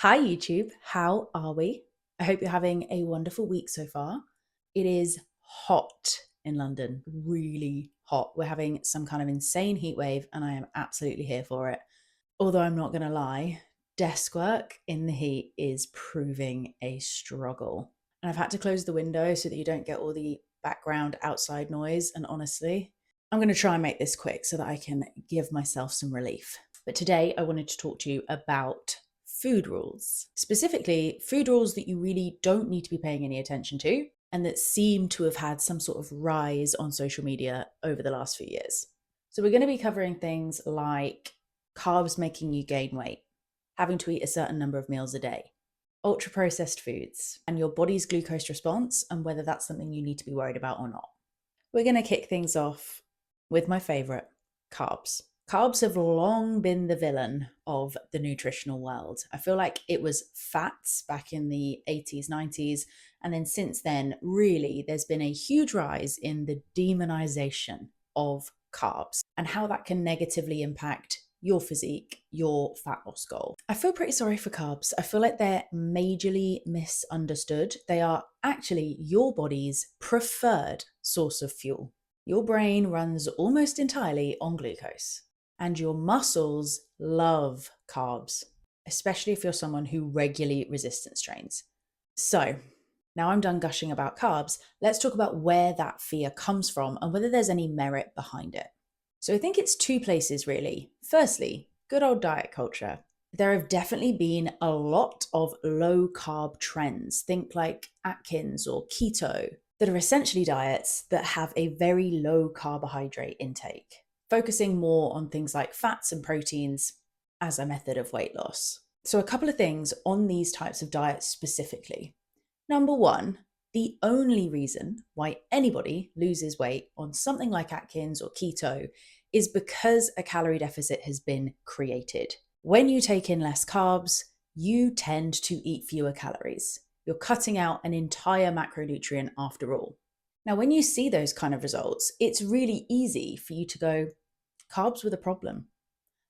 Hi YouTube, how are we? I hope you're having a wonderful week so far. It is hot in London, really hot. We're having some kind of insane heat wave and I am absolutely here for it. Although I'm not going to lie, desk work in the heat is proving a struggle. And I've had to close the window so that you don't get all the background outside noise. And honestly, I'm going to try and make this quick so that I can give myself some relief. But today I wanted to talk to you about food rules, specifically food rules that you really don't need to be paying any attention to and that seem to have had some sort of rise on social media over the last few years. So we're going to be covering things like carbs making you gain weight, having to eat a certain number of meals a day, ultra processed foods, and your body's glucose response and whether that's something you need to be worried about or not. We're going to kick things off with my favorite, carbs. Carbs have long been the villain of the nutritional world. I feel like it was fats back in the 80s, 90s. And then since then, really, there's been a huge rise in the demonization of carbs and how that can negatively impact your physique, your fat loss goal. I feel pretty sorry for carbs. I feel like they're majorly misunderstood. They are actually your body's preferred source of fuel. Your brain runs almost entirely on glucose. And your muscles love carbs, especially if you're someone who regularly resistance trains. So now I'm done gushing about carbs. Let's talk about where that fear comes from and whether there's any merit behind it. So I think it's two places really. Firstly, good old diet culture. There have definitely been a lot of low carb trends. Think like Atkins or keto, that are essentially diets that have a very low carbohydrate intake, focusing more on things like fats and proteins as a method of weight loss. So, a couple of things on these types of diets specifically. Number one, the only reason why anybody loses weight on something like Atkins or keto is because a calorie deficit has been created. When you take in less carbs, you tend to eat fewer calories. You're cutting out an entire macronutrient after all. Now, when you see those kind of results, it's really easy for you to go, carbs were the problem.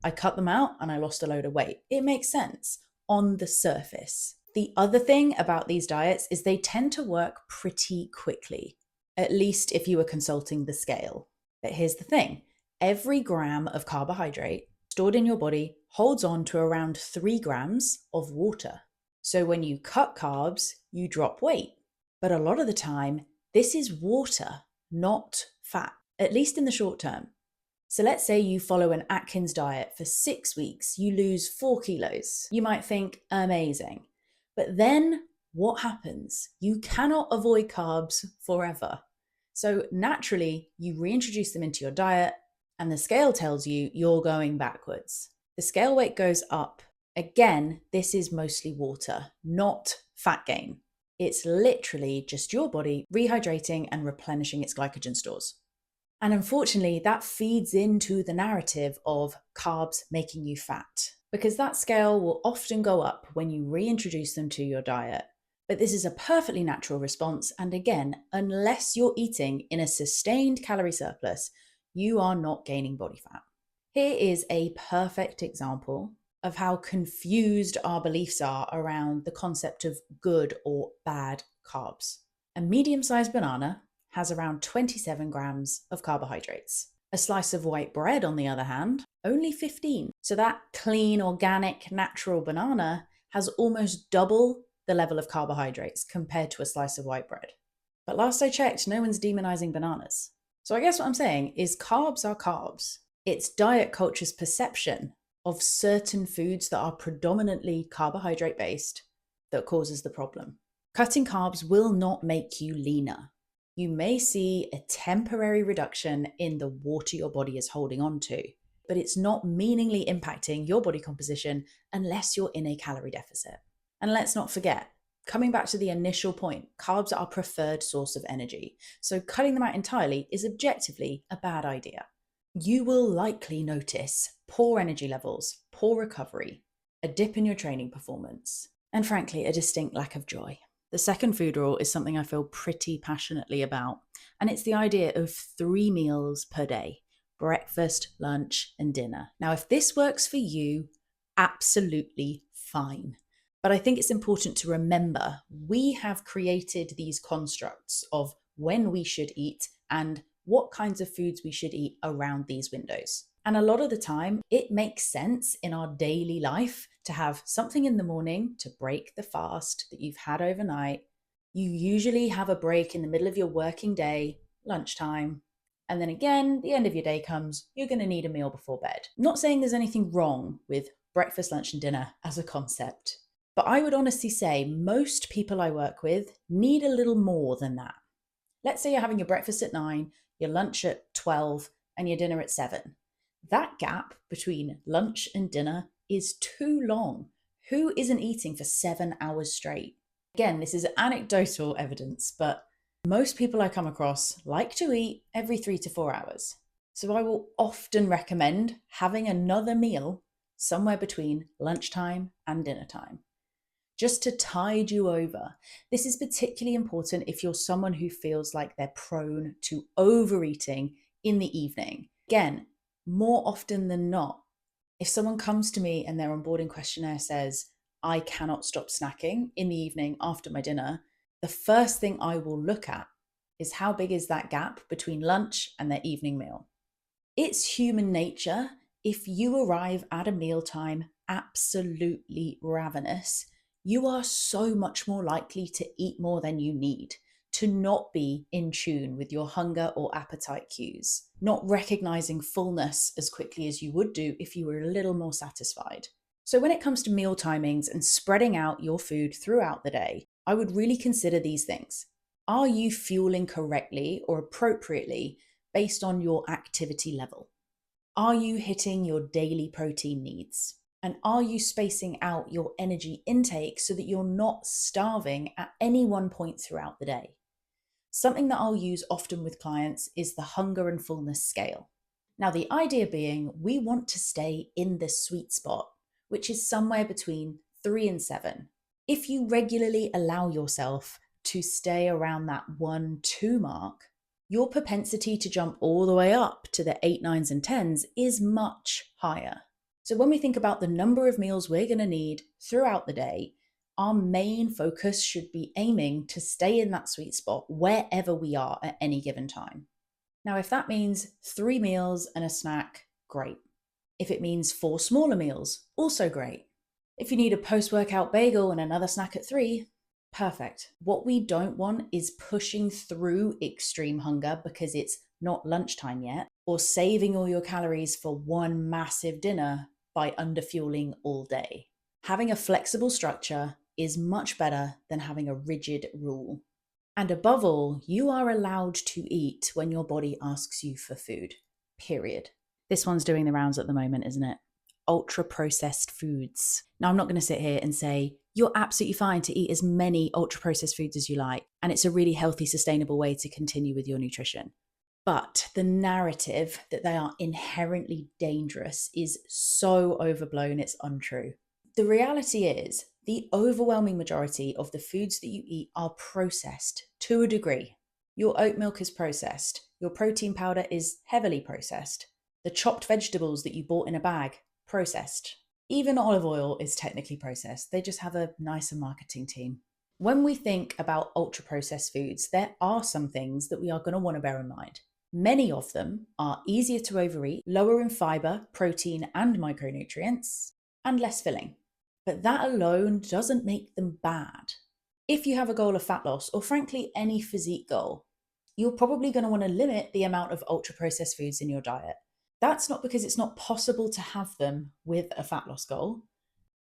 I cut them out and I lost a load of weight. It makes sense on the surface. The other thing about these diets is they tend to work pretty quickly, at least if you were consulting the scale. But here's the thing, every gram of carbohydrate stored in your body holds on to around 3 grams of water. So when you cut carbs, you drop weight. But a lot of the time, this is water, not fat, at least in the short term. So let's say you follow an Atkins diet for 6 weeks, you lose 4 kilos. You might think, amazing. But then what happens? You cannot avoid carbs forever. So naturally, you reintroduce them into your diet and the scale tells you you're going backwards. The scale weight goes up. Again, this is mostly water, not fat gain. It's literally just your body rehydrating and replenishing its glycogen stores. And unfortunately, that feeds into the narrative of carbs making you fat, because that scale will often go up when you reintroduce them to your diet. But this is a perfectly natural response. And again, unless you're eating in a sustained calorie surplus, you are not gaining body fat. Here is a perfect example of how confused our beliefs are around the concept of good or bad carbs. A medium-sized banana has around 27 grams of carbohydrates. A slice of white bread, on the other hand, only 15. So that clean, organic, natural banana has almost double the level of carbohydrates compared to a slice of white bread. But last I checked, no one's demonizing bananas. So I guess what I'm saying is carbs are carbs. It's diet culture's perception of certain foods that are predominantly carbohydrate based that causes the problem. Cutting carbs will not make you leaner. You may see a temporary reduction in the water your body is holding on to, but it's not meaningfully impacting your body composition unless you're in a calorie deficit. And let's not forget, coming back to the initial point, carbs are our preferred source of energy. So cutting them out entirely is objectively a bad idea. You will likely notice poor energy levels, poor recovery, a dip in your training performance, and frankly, a distinct lack of joy. The second food rule is something I feel pretty passionately about, and it's the idea of 3 meals per day: breakfast, lunch, and dinner. Now, if this works for you, absolutely fine. But I think it's important to remember we have created these constructs of when we should eat and what kinds of foods we should eat around these windows. And a lot of the time, it makes sense in our daily life to have something in the morning to break the fast that you've had overnight. You usually have a break in the middle of your working day, lunchtime, and then again, the end of your day comes, you're going to need a meal before bed. I'm not saying there's anything wrong with breakfast, lunch, and dinner as a concept, but I would honestly say most people I work with need a little more than that. Let's say you're having your breakfast at 9, your lunch at 12, and your dinner at 7. That gap between lunch and dinner is too long. Who isn't eating for 7 hours straight? Again, this is anecdotal evidence, but most people I come across like to eat every 3 to 4 hours. So I will often recommend having another meal somewhere between lunchtime and dinner time, just to tide you over. This is particularly important if you're someone who feels like they're prone to overeating in the evening. Again, more often than not, if someone comes to me and their onboarding questionnaire says, I cannot stop snacking in the evening after my dinner, the first thing I will look at is how big is that gap between lunch and their evening meal. It's human nature. If you arrive at a mealtime absolutely ravenous, you are so much more likely to eat more than you need, to not be in tune with your hunger or appetite cues, not recognizing fullness as quickly as you would do if you were a little more satisfied. So when it comes to meal timings and spreading out your food throughout the day, I would really consider these things. Are you fueling correctly or appropriately based on your activity level? Are you hitting your daily protein needs? And are you spacing out your energy intake so that you're not starving at any one point throughout the day? Something that I'll use often with clients is the hunger and fullness scale. Now, the idea being we want to stay in the sweet spot, which is somewhere between 3 and 7. If you regularly allow yourself to stay around that 1, 2 mark, your propensity to jump all the way up to the 8, 9s, and 10s is much higher. So when we think about the number of meals we're going to need throughout the day, our main focus should be aiming to stay in that sweet spot wherever we are at any given time. Now, if that means 3 meals and a snack, great. If it means 4 smaller meals, also great. If you need a post-workout bagel and another snack at 3, perfect. What we don't want is pushing through extreme hunger because it's not lunchtime yet, or saving all your calories for one massive dinner by underfueling all day. Having a flexible structure is much better than having a rigid rule. And above all, you are allowed to eat when your body asks you for food, period. This one's doing the rounds at the moment, isn't it? Ultra processed foods. Now, I'm not going to sit here and say you're absolutely fine to eat as many ultra processed foods as you like, and it's a really healthy, sustainable way to continue with your nutrition. But the narrative that they are inherently dangerous is so overblown, it's untrue. The reality is, the overwhelming majority of the foods that you eat are processed to a degree. Your oat milk is processed. Your protein powder is heavily processed. The chopped vegetables that you bought in a bag, processed. Even olive oil is technically processed. They just have a nicer marketing team. When we think about ultra processed foods, there are some things that we are going to want to bear in mind. Many of them are easier to overeat, lower in fiber, protein, and micronutrients, and less filling. But that alone doesn't make them bad. If you have a goal of fat loss, or frankly any physique goal, you're probably going to want to limit the amount of ultra processed foods in your diet. That's not because it's not possible to have them with a fat loss goal,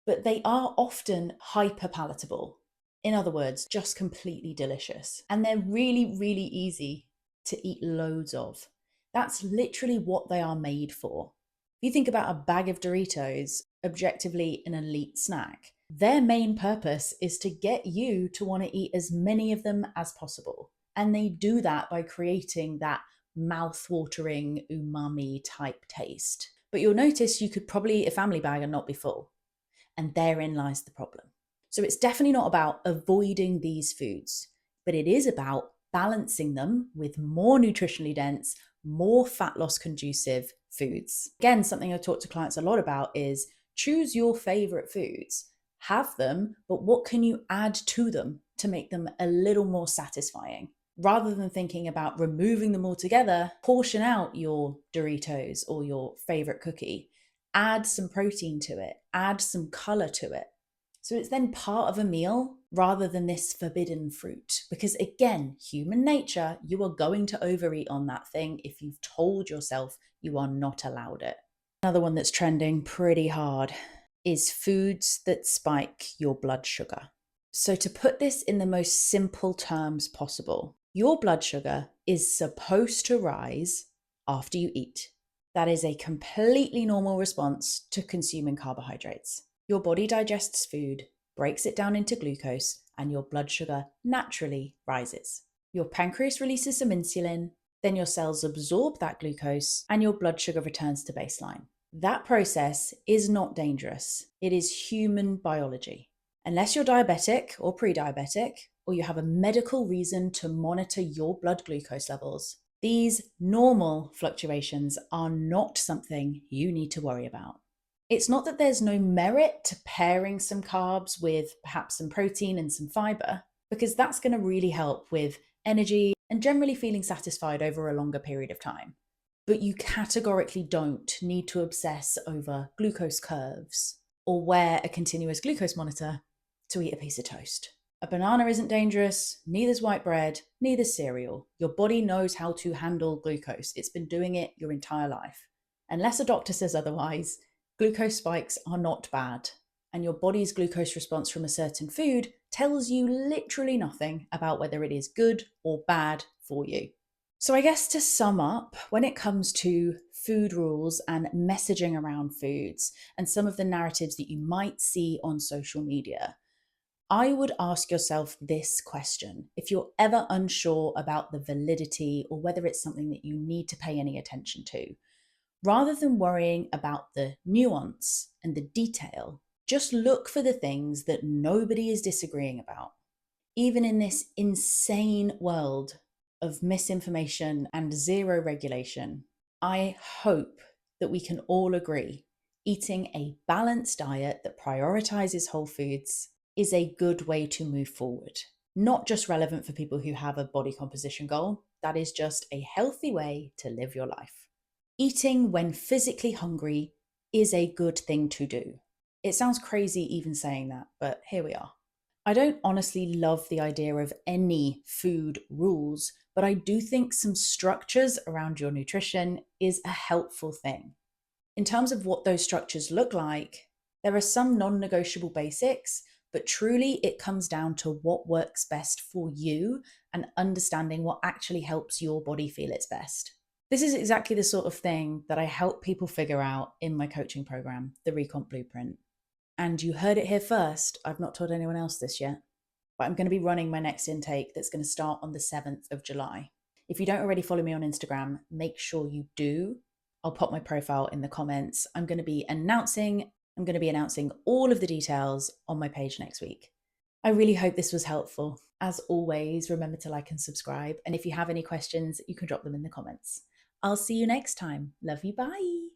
but they are often hyper palatable. In other words, just completely delicious. And they're really, really easy to eat loads of. That's literally what they are made for. If you think about a bag of Doritos, objectively an elite snack, their main purpose is to get you to want to eat as many of them as possible. And they do that by creating that mouth-watering umami type taste. But you'll notice you could probably eat a family bag and not be full. And therein lies the problem. So it's definitely not about avoiding these foods, but it is about balancing them with more nutritionally dense, more fat loss conducive foods. Again, something I talk to clients a lot about is choose your favorite foods. have them, but what can you add to them to make them a little more satisfying? Rather than thinking about removing them altogether, portion out your Doritos or your favorite cookie, add some protein to it, add some color to it. So it's then part of a meal rather than this forbidden fruit. Because again, human nature, you are going to overeat on that thing if you've told yourself you are not allowed it. Another one that's trending pretty hard is foods that spike your blood sugar. So to put this in the most simple terms possible, your blood sugar is supposed to rise after you eat. That is a completely normal response to consuming carbohydrates. Your body digests food, breaks it down into glucose, and your blood sugar naturally rises. Your pancreas releases some insulin, then your cells absorb that glucose, and your blood sugar returns to baseline. That process is not dangerous. It is human biology. Unless you're diabetic or pre-diabetic, or you have a medical reason to monitor your blood glucose levels, these normal fluctuations are not something you need to worry about. It's not that there's no merit to pairing some carbs with perhaps some protein and some fiber, because that's going to really help with energy and generally feeling satisfied over a longer period of time. But you categorically don't need to obsess over glucose curves or wear a continuous glucose monitor to eat a piece of toast. A banana isn't dangerous, neither's white bread, neither's cereal. Your body knows how to handle glucose. It's been doing it your entire life. Unless a doctor says otherwise, glucose spikes are not bad. And your body's glucose response from a certain food tells you literally nothing about whether it is good or bad for you. So I guess to sum up, when it comes to food rules and messaging around foods and some of the narratives that you might see on social media, I would ask yourself this question. If you're ever unsure about the validity or whether it's something that you need to pay any attention to, rather than worrying about the nuance and the detail, just look for the things that nobody is disagreeing about. Even in this insane world of misinformation and zero regulation, I hope that we can all agree eating a balanced diet that prioritizes whole foods is a good way to move forward. Not just relevant for people who have a body composition goal, that is just a healthy way to live your life. Eating when physically hungry is a good thing to do. It sounds crazy even saying that, but here we are. I don't honestly love the idea of any food rules, but I do think some structures around your nutrition is a helpful thing. In terms of what those structures look like, there are some non-negotiable basics, but truly it comes down to what works best for you and understanding what actually helps your body feel its best. This is exactly the sort of thing that I help people figure out in my coaching program, the Recomp Blueprint. And you heard it here first. I've not told anyone else this yet, but I'm going to be running my next intake that's going to start on the 7th of July. If you don't already follow me on Instagram, make sure you do. I'll pop my profile in the comments. I'm going to be announcing all of the details on my page next week. I really hope this was helpful. As always, remember to like and subscribe. And if you have any questions, you can drop them in the comments. I'll see you next time. Love you. Bye.